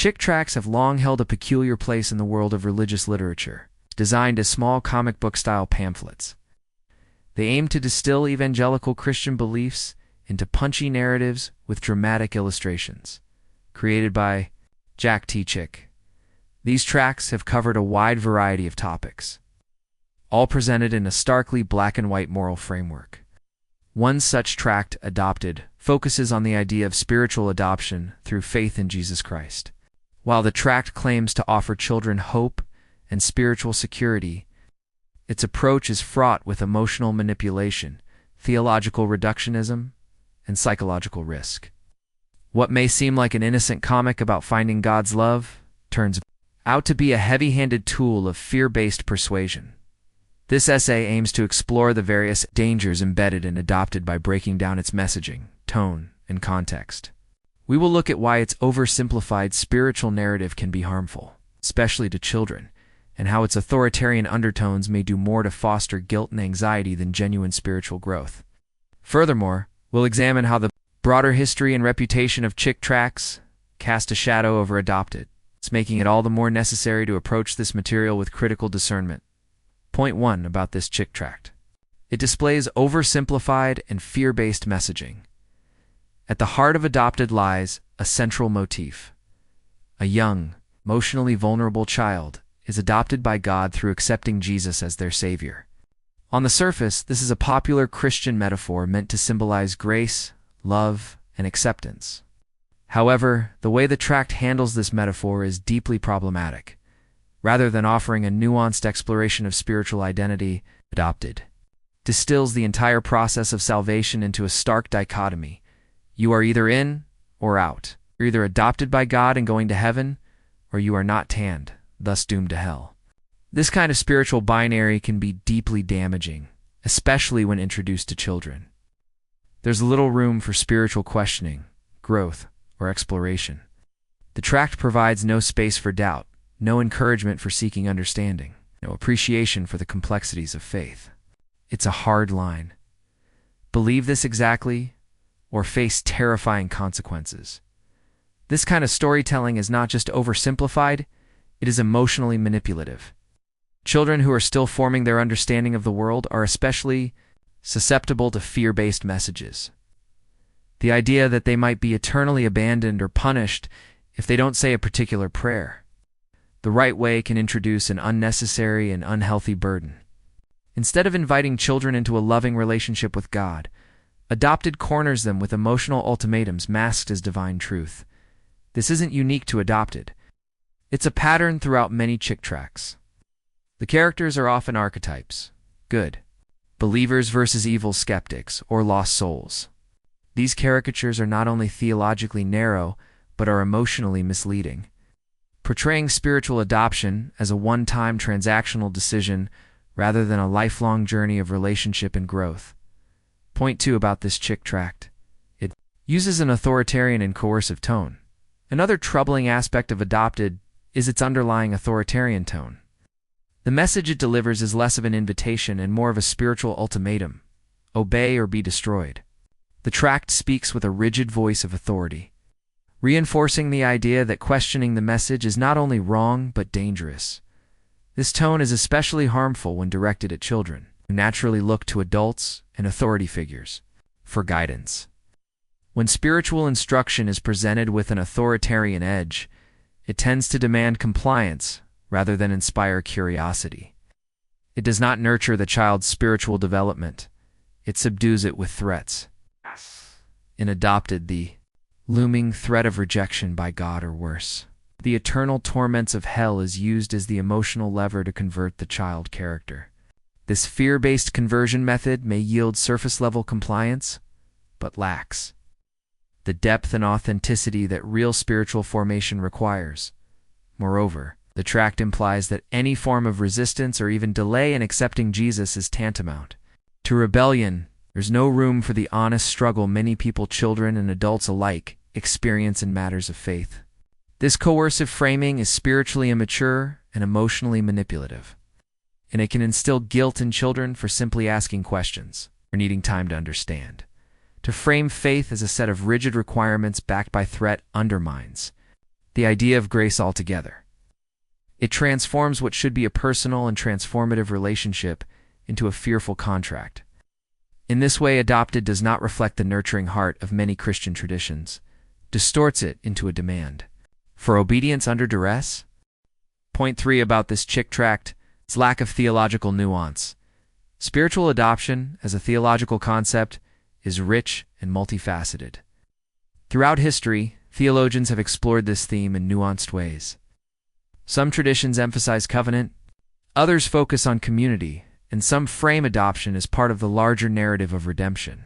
Chick tracts have long held a peculiar place in the world of religious literature, designed as small comic book-style pamphlets. They aim to distill evangelical Christian beliefs into punchy narratives with dramatic illustrations. Created by Jack T. Chick, these tracts have covered a wide variety of topics, all presented in a starkly black-and-white moral framework. One such tract, Adopted, focuses on the idea of spiritual adoption through faith in Jesus Christ. While the tract claims to offer children hope and spiritual security, its approach is fraught with emotional manipulation, theological reductionism, and psychological risk. What may seem like an innocent comic about finding God's love turns out to be a heavy-handed tool of fear-based persuasion. This essay aims to explore the various dangers embedded in Adopted by breaking down its messaging, tone, and context. We will look at why its oversimplified spiritual narrative can be harmful, especially to children, and how its authoritarian undertones may do more to foster guilt and anxiety than genuine spiritual growth. Furthermore, we'll examine how the broader history and reputation of Chick tracts cast a shadow over Adopted. It's making it all the more necessary to approach this material with critical discernment. Point 1 about this Chick tract. It displays oversimplified and fear-based messaging. At the heart of Adopted lies a central motif. A young, emotionally vulnerable child is adopted by God through accepting Jesus as their Savior. On the surface, this is a popular Christian metaphor meant to symbolize grace, love, and acceptance. However, the way the tract handles this metaphor is deeply problematic. Rather than offering a nuanced exploration of spiritual identity, Adopted distills the entire process of salvation into a stark dichotomy. You are either in or out. You're either adopted by God and going to heaven, or you are not tanned, thus doomed to hell. This kind of spiritual binary can be deeply damaging, especially when introduced to children. There's little room for spiritual questioning, growth, or exploration. The tract provides no space for doubt, no encouragement for seeking understanding, no appreciation for the complexities of faith. It's a hard line. Believe this exactly, or face terrifying consequences. This kind of storytelling is not just oversimplified, it is emotionally manipulative. Children who are still forming their understanding of the world are especially susceptible to fear-based messages. The idea that they might be eternally abandoned or punished if they don't say a particular prayer. The right way can introduce an unnecessary and unhealthy burden. Instead of inviting children into a loving relationship with God, Adopted corners them with emotional ultimatums masked as divine truth. This isn't unique to Adopted. It's a pattern throughout many Chick tracts. The characters are often archetypes: good believers versus evil skeptics or lost souls. These caricatures are not only theologically narrow, but are emotionally misleading. Portraying spiritual adoption as a one-time transactional decision rather than a lifelong journey of relationship and growth. Point 2 about this Chick tract. It uses an authoritarian and coercive tone. Another troubling aspect of Adopted is its underlying authoritarian tone. The message it delivers is less of an invitation and more of a spiritual ultimatum: obey or be destroyed. The tract speaks with a rigid voice of authority, reinforcing the idea that questioning the message is not only wrong but dangerous. This tone is especially harmful when directed at children, who naturally look to adults and authority figures for guidance. When spiritual instruction is presented with an authoritarian edge, it tends to demand compliance rather than inspire curiosity. It does not nurture the child's spiritual development. It subdues it with threats. In Adopted, the looming threat of rejection by God or worse. The eternal torments of hell is used as the emotional lever to convert the child character. This fear-based conversion method may yield surface-level compliance, but lacks the depth and authenticity that real spiritual formation requires. Moreover, the tract implies that any form of resistance or even delay in accepting Jesus is tantamount to rebellion. There's no room for the honest struggle many people, children and adults alike, experience in matters of faith. This coercive framing is spiritually immature and emotionally manipulative, and it can instill guilt in children for simply asking questions or needing time to understand. To frame faith as a set of rigid requirements backed by threat undermines the idea of grace altogether. It transforms what should be a personal and transformative relationship into a fearful contract. In this way, adopted does not reflect the nurturing heart of many Christian traditions, distorts it into a demand for obedience under duress. Point 3 about this chick tract: its lack of theological nuance. Spiritual adoption, as a theological concept, is rich and multifaceted. Throughout history, theologians have explored this theme in nuanced ways. Some traditions emphasize covenant, others focus on community, and some frame adoption as part of the larger narrative of redemption.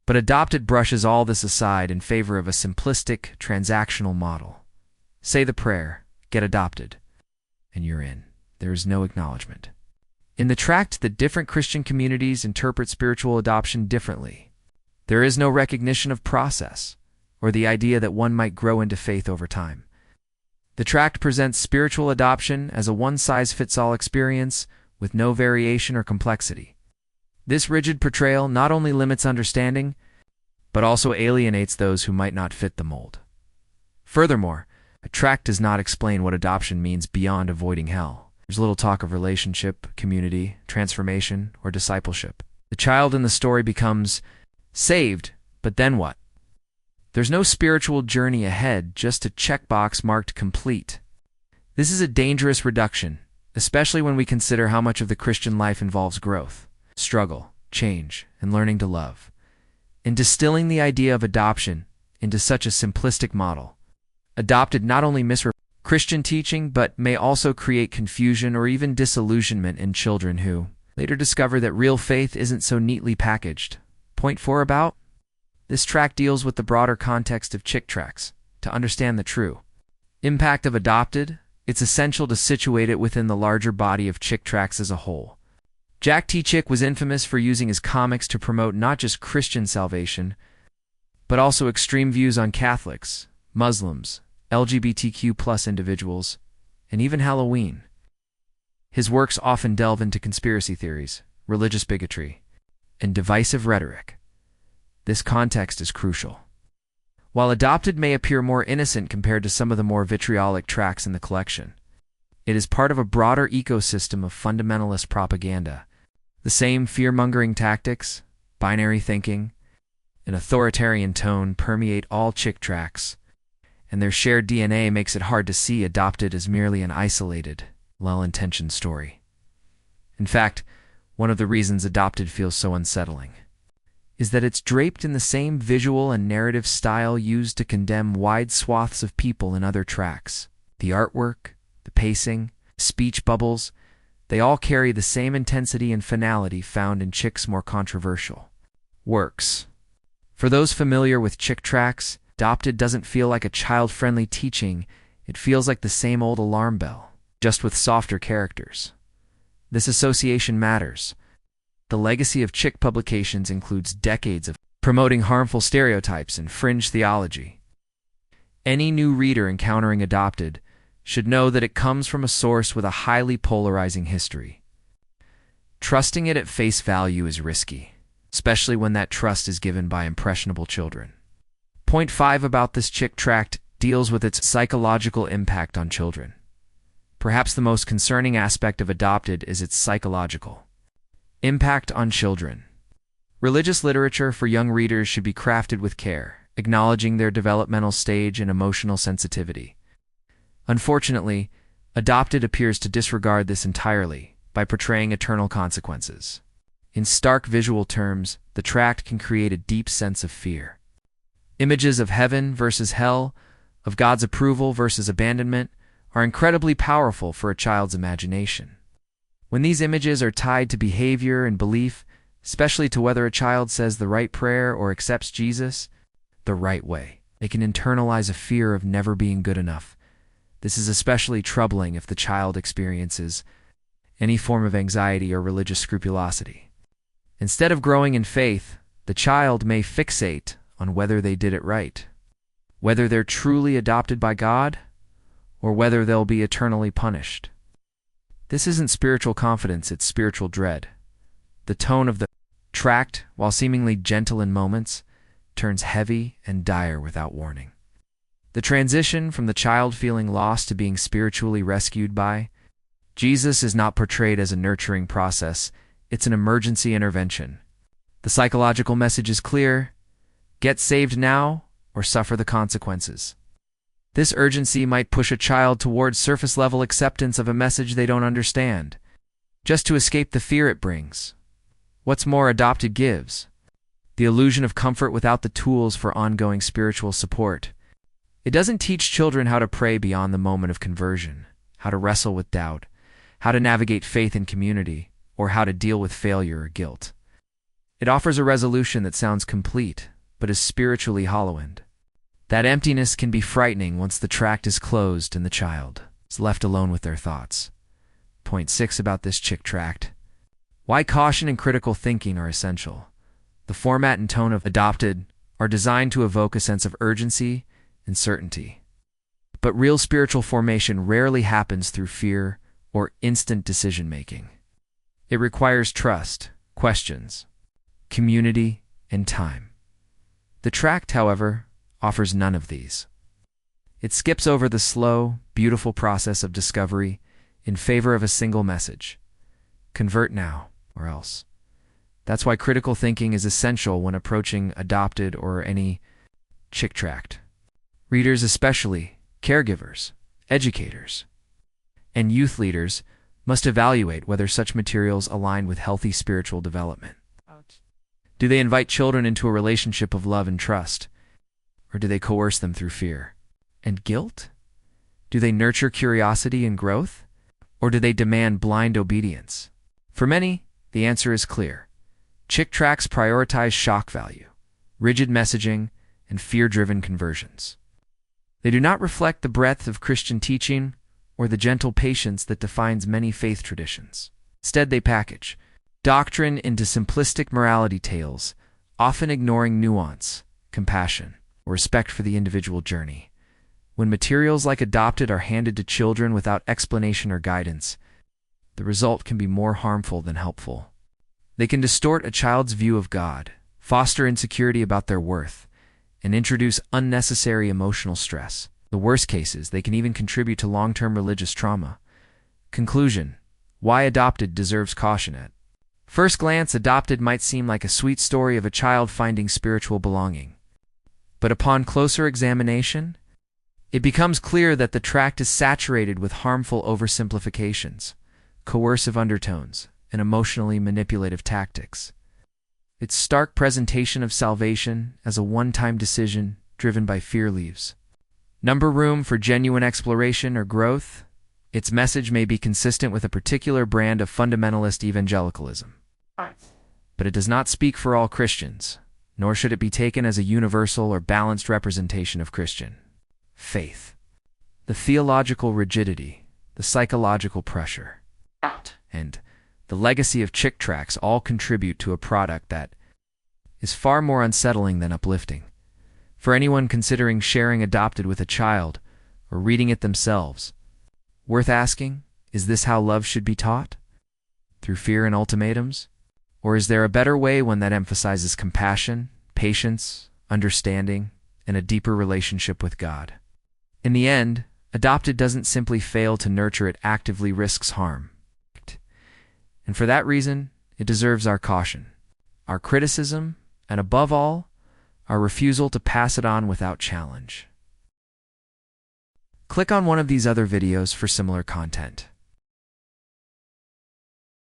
But adopted brushes all this aside in favor of a simplistic, transactional model. Say the prayer, get adopted, and you're in. There is no acknowledgement. In the tract, the different Christian communities interpret spiritual adoption differently. There is no recognition of process, or the idea that one might grow into faith over time. The tract presents spiritual adoption as a one-size-fits-all experience with no variation or complexity. This rigid portrayal not only limits understanding, but also alienates those who might not fit the mold. Furthermore, a tract does not explain what adoption means beyond avoiding hell. There's little talk of relationship, community, transformation, or discipleship. The child in the story becomes saved, but then what? There's no spiritual journey ahead, just a checkbox marked complete. This is a dangerous reduction, especially when we consider how much of the Christian life involves growth, struggle, change, and learning to love. In distilling the idea of adoption into such a simplistic model, adopted not only misrepresents Christian teaching, but may also create confusion or even disillusionment in children who later discover that real faith isn't so neatly packaged. Point 4 about this tract deals with the broader context of chick tracts. To understand the true impact of adopted, it's essential to situate it within the larger body of chick tracts as a whole. Jack T. Chick was infamous for using his comics to promote not just Christian salvation, but also extreme views on Catholics, Muslims, LGBTQ+ individuals, and even Halloween. His works often delve into conspiracy theories, religious bigotry, and divisive rhetoric. This context is crucial. While adopted may appear more innocent compared to some of the more vitriolic tracts in the collection, it is part of a broader ecosystem of fundamentalist propaganda. The same fear-mongering tactics, binary thinking, and authoritarian tone permeate all chick tracts, and their shared DNA makes it hard to see adopted as merely an isolated, well-intentioned story. In fact, one of the reasons adopted feels so unsettling is that it's draped in the same visual and narrative style used to condemn wide swaths of people in other tracts. The artwork, the pacing, speech bubbles, they all carry the same intensity and finality found in Chick's more controversial works. For those familiar with chick tracts, adopted doesn't feel like a child-friendly teaching, it feels like the same old alarm bell, just with softer characters. This association matters. The legacy of Chick publications includes decades of promoting harmful stereotypes and fringe theology. Any new reader encountering adopted should know that it comes from a source with a highly polarizing history. Trusting it at face value is risky, especially when that trust is given by impressionable children. Point 5 about this chick tract deals with its psychological impact on children. Perhaps the most concerning aspect of adopted is its psychological impact on children. Religious literature for young readers should be crafted with care, acknowledging their developmental stage and emotional sensitivity. Unfortunately, adopted appears to disregard this entirely by portraying eternal consequences. In stark visual terms, the tract can create a deep sense of fear. Images of heaven versus hell, of God's approval versus abandonment, are incredibly powerful for a child's imagination. When these images are tied to behavior and belief, especially to whether a child says the right prayer or accepts Jesus the right way, they can internalize a fear of never being good enough. This is especially troubling if the child experiences any form of anxiety or religious scrupulosity. Instead of growing in faith, the child may fixate on whether they did it right, whether they're truly adopted by God, or whether they'll be eternally punished. This isn't spiritual confidence, it's spiritual dread. The tone of the tract, while seemingly gentle in moments, turns heavy and dire without warning. The transition from the child feeling lost to being spiritually rescued by Jesus is not portrayed as a nurturing process, it's an emergency intervention. The psychological message is clear: get saved now or suffer the consequences. This urgency might push a child towards surface-level acceptance of a message they don't understand, just to escape the fear it brings. What's more, adopted gives the illusion of comfort without the tools for ongoing spiritual support. It doesn't teach children how to pray beyond the moment of conversion, how to wrestle with doubt, how to navigate faith in community, or how to deal with failure or guilt. It offers a resolution that sounds complete, but is spiritually hollow-end. That emptiness can be frightening once the tract is closed and the child is left alone with their thoughts. Point 6 about this chick tract. Why caution and critical thinking are essential. The format and tone of Adopted are designed to evoke a sense of urgency and certainty. But real spiritual formation rarely happens through fear or instant decision-making. It requires trust, questions, community, and time. The tract, however, offers none of these. It skips over the slow, beautiful process of discovery in favor of a single message: convert now, or else. That's why critical thinking is essential when approaching Adopted or any chick tract. Readers, especially caregivers, educators, and youth leaders, must evaluate whether such materials align with healthy spiritual development. Do they invite children into a relationship of love and trust, or do they coerce them through fear and guilt? Do they nurture curiosity and growth, or do they demand blind obedience? For many, the answer is clear. Chick tracts prioritize shock value, rigid messaging, and fear-driven conversions. They do not reflect the breadth of Christian teaching or the gentle patience that defines many faith traditions. Instead, they package doctrine into simplistic morality tales, often ignoring nuance, compassion, or respect for the individual journey. When materials like Adopted are handed to children without explanation or guidance, the result can be more harmful than helpful. They can distort a child's view of God, foster insecurity about their worth, and introduce unnecessary emotional stress. In the worst cases, they can even contribute to long-term religious trauma. Conclusion: why Adopted deserves caution. At first glance, Adopted might seem like a sweet story of a child finding spiritual belonging. But upon closer examination, it becomes clear that the tract is saturated with harmful oversimplifications, coercive undertones, and emotionally manipulative tactics. Its stark presentation of salvation as a one-time decision driven by fear leaves number room for genuine exploration or growth. Its message may be consistent with a particular brand of fundamentalist evangelicalism, but it does not speak for all Christians, nor should it be taken as a universal or balanced representation of Christian faith. The theological rigidity, the psychological pressure, and the legacy of chick tracts all contribute to a product that is far more unsettling than uplifting. For anyone considering sharing Adopted with a child or reading it themselves, worth asking, is this how love should be taught? Through fear and ultimatums? Or is there a better way, one that emphasizes compassion, patience, understanding, and a deeper relationship with God? In the end, Adopted doesn't simply fail to nurture, it actively risks harm. And for that reason, it deserves our caution, our criticism, and above all, our refusal to pass it on without challenge. Click on one of these other videos for similar content.